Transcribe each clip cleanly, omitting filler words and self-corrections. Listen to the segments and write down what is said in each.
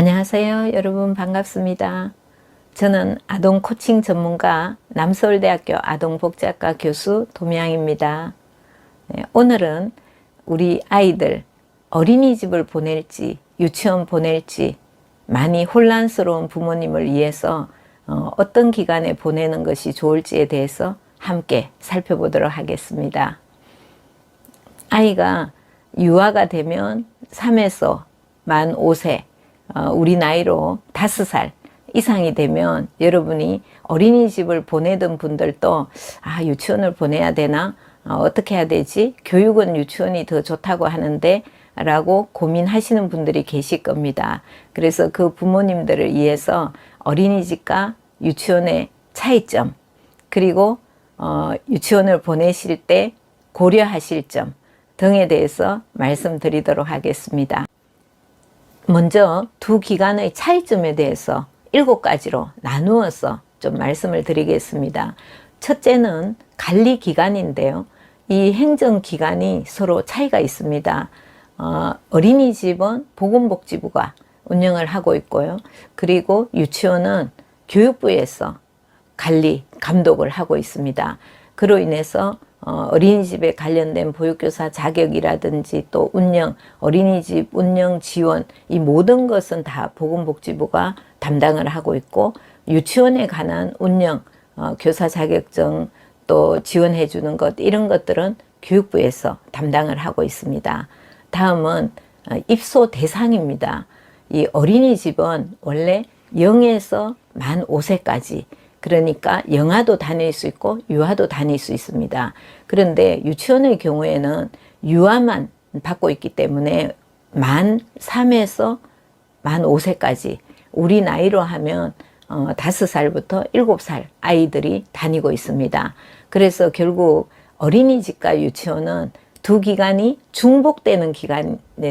안녕하세요. 여러분 반갑습니다. 저는 아동 코칭 전문가 남서울대학교 아동복지학과 교수 도미양입니다. 오늘은 우리 아이들 어린이집을 보낼지 유치원 보낼지 많이 혼란스러운 부모님을 위해서 어떤 기간에 보내는 것이 좋을지에 대해서 함께 살펴보도록 하겠습니다. 아이가 유아가 되면 3에서 만 5세 우리 나이로 5살 이상이 되면 여러분이 어린이집을 보내던 분들도 유치원을 보내야 되나? 어떻게 해야 되지? 교육은 유치원이 더 좋다고 하는데 라고 고민하시는 분들이 계실 겁니다. 그래서 그 부모님들을 위해서 어린이집과 유치원의 차이점, 그리고 유치원을 보내실 때 고려하실 점 등에 대해서 말씀드리도록 하겠습니다. 먼저 두 기간의 차이점에 대해서 7가지로 나누어서 좀 말씀을 드리겠습니다. 첫째는 관리 기간인데요. 이 행정 기간이 서로 차이가 있습니다. 어린이집은 보건복지부가 운영을 하고 있고요. 그리고 유치원은 교육부에서 관리, 감독을 하고 있습니다. 그로 인해서 어린이집에 관련된 보육교사 자격이라든지 또 운영, 어린이집 운영 지원, 이 모든 것은 다 보건복지부가 담당을 하고 있고, 유치원에 관한 운영, 교사 자격증 또 지원해 주는 것, 이런 것들은 교육부에서 담당을 하고 있습니다. 다음은 입소 대상입니다. 이 어린이집은 원래 0에서 만 5세까지, 그러니까 영아도 다닐 수 있고 유아도 다닐 수 있습니다. 그런데 유치원의 경우에는 유아만 받고 있기 때문에 만 3에서 만 5세까지 우리 나이로 하면 5살부터 7살 아이들이 다니고 있습니다. 그래서 결국 어린이집과 유치원은 두 기간이 중복되는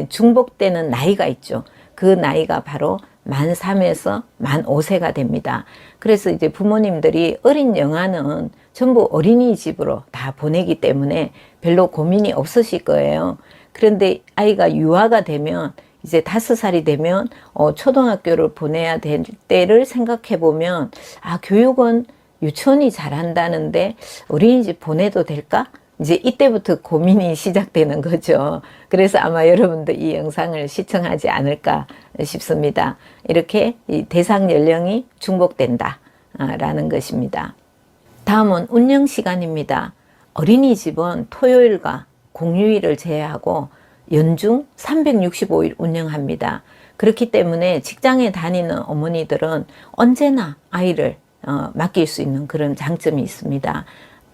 중복되는 나이가 있죠. 그 나이가 바로 만 3에서 만 5세가 됩니다. 그래서 이제 부모님들이 어린 영아는 전부 어린이집으로 다 보내기 때문에 별로 고민이 없으실 거예요. 그런데 아이가 유아가 되면 이제 5살이 되면 초등학교를 보내야 될 때를 생각해 보면 교육은 유치원이 잘한다는데 어린이집 보내도 될까? 이제 이때부터 고민이 시작되는 거죠. 그래서 아마 여러분도 이 영상을 시청하지 않을까 싶습니다. 이렇게 이 대상 연령이 중복된다 라는 것입니다. 다음은 운영 시간입니다. 어린이집은 토요일과 공휴일을 제외하고 연중 365일 운영합니다. 그렇기 때문에 직장에 다니는 어머니들은 언제나 아이를 맡길 수 있는 그런 장점이 있습니다.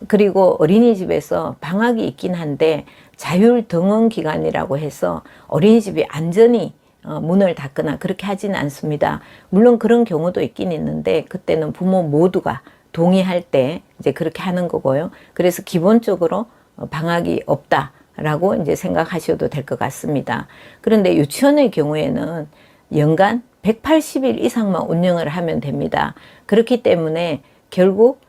그리고 어린이집에서 방학이 있긴 한데 자율 등원 기간이라고 해서 어린이집이 안전히 문을 닫거나 그렇게 하지는 않습니다. 물론 그런 경우도 있긴 있는데 그때는 부모 모두가 동의할 때 이제 그렇게 하는 거고요. 그래서 기본적으로 방학이 없다라고 이제 생각하셔도 될 것 같습니다. 그런데 유치원의 경우에는 연간 180일 이상만 운영을 하면 됩니다. 그렇기 때문에 결국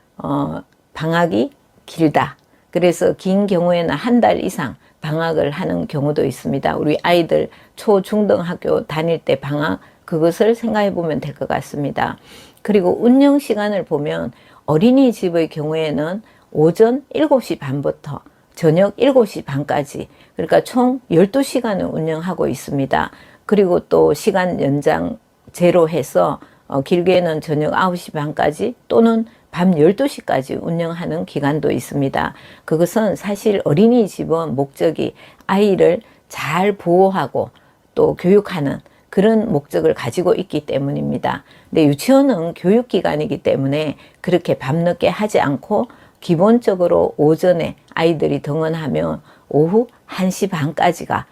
방학이 길다. 그래서 긴 경우에는 한 달 이상 방학을 하는 경우도 있습니다. 우리 아이들 초, 중등 학교 다닐 때 방학, 그것을 생각해 보면 될 것 같습니다. 그리고 운영 시간을 보면 어린이집의 경우에는 오전 7시 반부터 저녁 7시 반까지, 그러니까 총 12시간을 운영하고 있습니다. 그리고 또 시간 연장 제로 해서 길게는 저녁 9시 반까지 또는 밤 12시까지 운영하는 기간도 있습니다. 그것은 사실 어린이집은 목적이 아이를 잘 보호하고 또 교육하는 그런 목적을 가지고 있기 때문입니다. 근데 유치원은 교육기관이기 때문에 그렇게 밤늦게 하지 않고 기본적으로 오전에 아이들이 등원하면 오후 1시 반까지가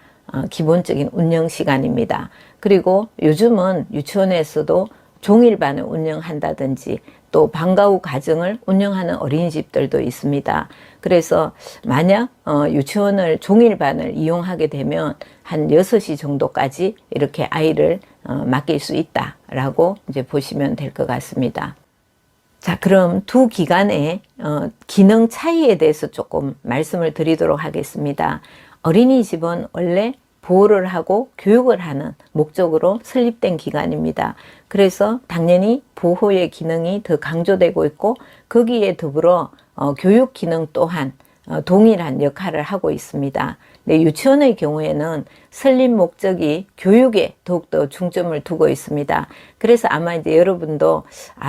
기본적인 운영 시간입니다. 그리고 요즘은 유치원에서도 종일반을 운영한다든지 또 방과 후 과정을 운영하는 어린이집들도 있습니다. 그래서 만약 유치원을 종일반을 이용하게 되면 한 6시 정도까지 이렇게 아이를 맡길 수 있다라고 이제 보시면 될 것 같습니다. 자, 그럼 두 기관의 기능 차이에 대해서 조금 말씀을 드리도록 하겠습니다. 어린이집은 원래 보호를 하고 교육을 하는 목적으로 설립된 기관입니다. 그래서 당연히 보호의 기능이 더 강조되고 있고 거기에 더불어 교육 기능 또한 동일한 역할을 하고 있습니다. 근데 유치원의 경우에는 설립 목적이 교육에 더욱더 중점을 두고 있습니다. 그래서 아마 이제 여러분도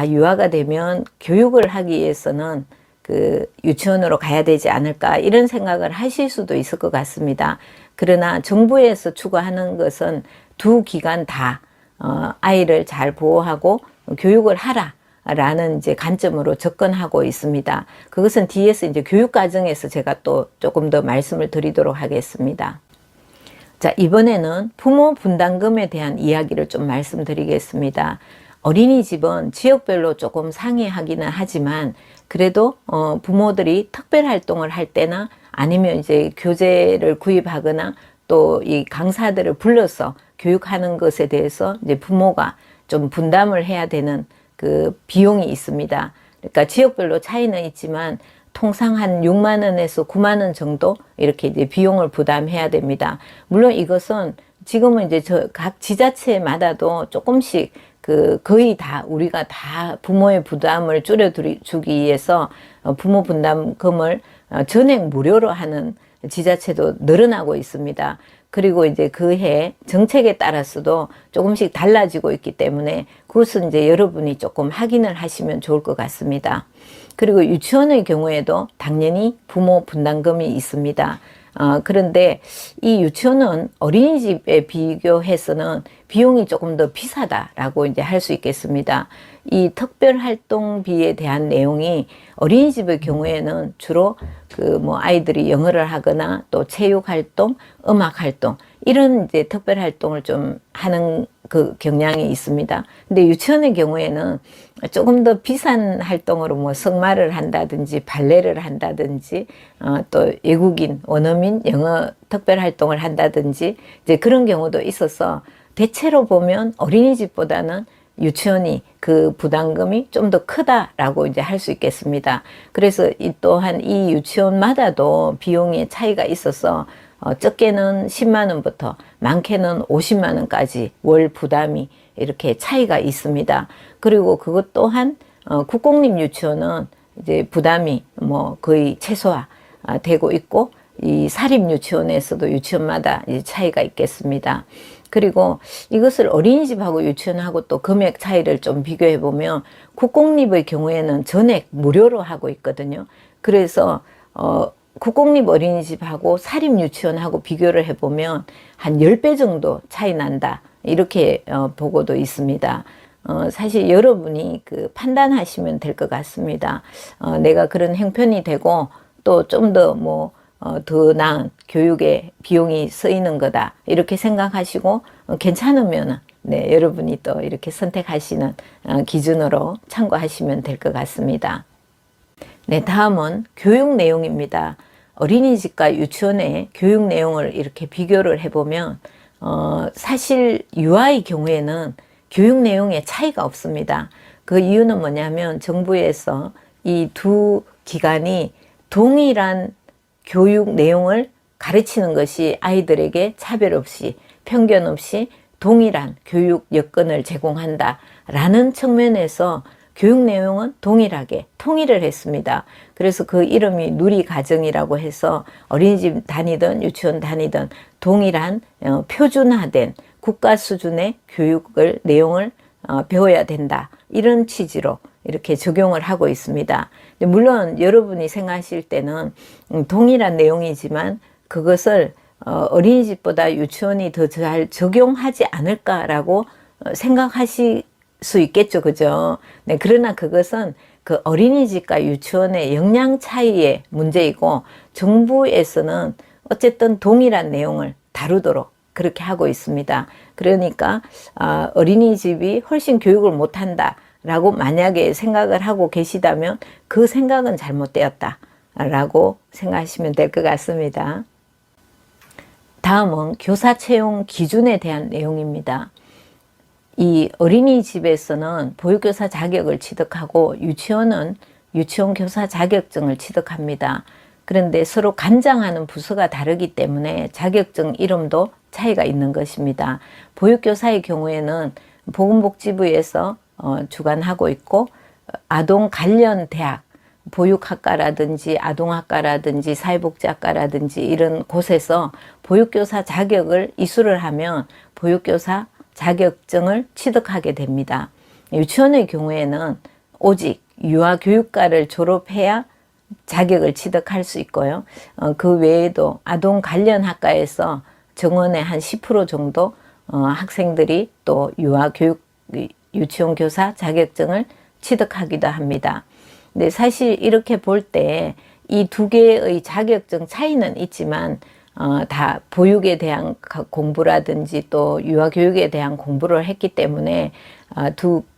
유아가 되면 교육을 하기 위해서는 그 유치원으로 가야 되지 않을까 이런 생각을 하실 수도 있을 것 같습니다. 그러나 정부에서 추구하는 것은 두 기관 다 아이를 잘 보호하고 교육을 하라. 라는 이제 관점으로 접근하고 있습니다. 그것은 뒤에서 이제 교육 과정에서 제가 또 조금 더 말씀을 드리도록 하겠습니다. 자, 이번에는 부모 분담금에 대한 이야기를 좀 말씀드리겠습니다. 어린이집은 지역별로 조금 상이하기는 하지만 그래도 부모들이 특별 활동을 할 때나 아니면 이제 교재를 구입하거나 또 이 강사들을 불러서 교육하는 것에 대해서 이제 부모가 좀 분담을 해야 되는 그 비용이 있습니다. 그러니까 지역별로 차이는 있지만 통상 한 6만 원에서 9만 원 정도 이렇게 이제 비용을 부담해야 됩니다. 물론 이것은 지금은 이제 각 지자체마다도 조금씩 거의 다 우리가 다 부모의 부담을 줄여주기 위해서 부모 분담금을 전액 무료로 하는 지자체도 늘어나고 있습니다. 그리고 이제 그해 정책에 따라서도 조금씩 달라지고 있기 때문에 그것은 이제 여러분이 조금 확인을 하시면 좋을 것 같습니다. 그리고 유치원의 경우에도 당연히 부모 분담금이 있습니다. 그런데 이 유치원은 어린이집에 비교해서는 비용이 조금 더 비싸다라고 이제 할 수 있겠습니다. 이 특별활동비에 대한 내용이 어린이집의 경우에는 주로 아이들이 영어를 하거나 또 체육활동, 음악활동 이런 이제 특별활동을 좀 하는 그 경향이 있습니다. 근데 유치원의 경우에는 조금 더 비싼 활동으로 성마를 한다든지 발레를 한다든지 또 외국인 원어민 영어 특별활동을 한다든지 이제 그런 경우도 있어서 대체로 보면 어린이집보다는 유치원이 그 부담금이 좀 더 크다라고 이제 할 수 있겠습니다. 그래서 또한 이 유치원마다도 비용의 차이가 있어서 적게는 10만 원부터 많게는 50만 원까지 월 부담이 이렇게 차이가 있습니다. 그리고 그것 또한 국공립 유치원은 이제 부담이 거의 최소화되고 있고 이 사립 유치원에서도 유치원마다 이제 차이가 있겠습니다. 그리고 이것을 어린이집하고 유치원하고 또 금액 차이를 좀 비교해 보면 국공립의 경우에는 전액 무료로 하고 있거든요. 그래서 국공립 어린이집하고 사립 유치원하고 비교를 해보면 한 10배 정도 차이 난다. 이렇게 보고도 있습니다. 사실 여러분이 판단하시면 될 것 같습니다. 내가 그런 형편이 되고 또 좀 더 나은 교육에 비용이 쓰이는 거다. 이렇게 생각하시고 괜찮으면 네, 여러분이 또 이렇게 선택하시는 기준으로 참고하시면 될 것 같습니다. 네, 다음은 교육 내용입니다. 어린이집과 유치원의 교육 내용을 이렇게 비교를 해보면 사실 유아의 경우에는 교육 내용에 차이가 없습니다. 그 이유는 뭐냐면 정부에서 이 두 기관이 동일한 교육 내용을 가르치는 것이 아이들에게 차별 없이 편견 없이 동일한 교육 여건을 제공한다라는 측면에서 교육 내용은 동일하게 통일을 했습니다. 그래서 그 이름이 누리가정이라고 해서 어린이집 다니든 유치원 다니든 동일한 표준화된 국가 수준의 교육을 내용을 배워야 된다. 이런 취지로 이렇게 적용을 하고 있습니다. 물론 여러분이 생각하실 때는 동일한 내용이지만 그것을 어린이집보다 유치원이 더 잘 적용하지 않을까라고 생각하실 수 있겠죠. 그죠? 네, 그러나 그것은 그 어린이집과 유치원의 역량 차이의 문제이고 정부에서는 어쨌든 동일한 내용을 다루도록 그렇게 하고 있습니다. 그러니까 어린이집이 훨씬 교육을 못한다 라고 만약에 생각을 하고 계시다면 그 생각은 잘못되었다 라고 생각하시면 될 것 같습니다. 다음은 교사 채용 기준에 대한 내용입니다. 이 어린이집에서는 보육교사 자격을 취득하고 유치원은 유치원 교사 자격증을 취득합니다. 그런데 서로 관장하는 부서가 다르기 때문에 자격증 이름도 차이가 있는 것입니다. 보육교사의 경우에는 보건복지부에서 주관하고 있고 아동 관련 대학, 보육학과라든지 아동학과라든지 사회복지학과라든지 이런 곳에서 보육교사 자격을 이수를 하면 보육교사 자격증을 취득하게 됩니다. 유치원의 경우에는 오직 유아교육과를 졸업해야 자격을 취득할 수 있고요. 그 외에도 아동 관련 학과에서 정원의 한 10% 정도 학생들이 또 유치원 교사 자격증을 취득하기도 합니다. 근데 사실 이렇게 볼 때 이 두 개의 자격증 차이는 있지만 다 보육에 대한 공부라든지 또 유아교육에 대한 공부를 했기 때문에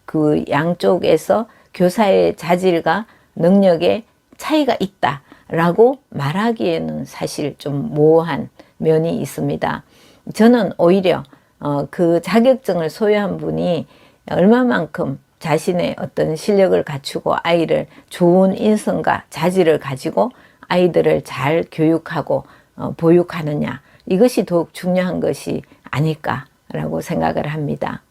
그 양쪽에서 교사의 자질과 능력에 차이가 있다라고 말하기에는 사실 좀 모호한 면이 있습니다. 저는 오히려 그 자격증을 소유한 분이 얼마만큼 자신의 어떤 실력을 갖추고 아이를 좋은 인성과 자질을 가지고 아이들을 잘 교육하고 보육하느냐, 이것이 더욱 중요한 것이 아닐까라고 생각을 합니다.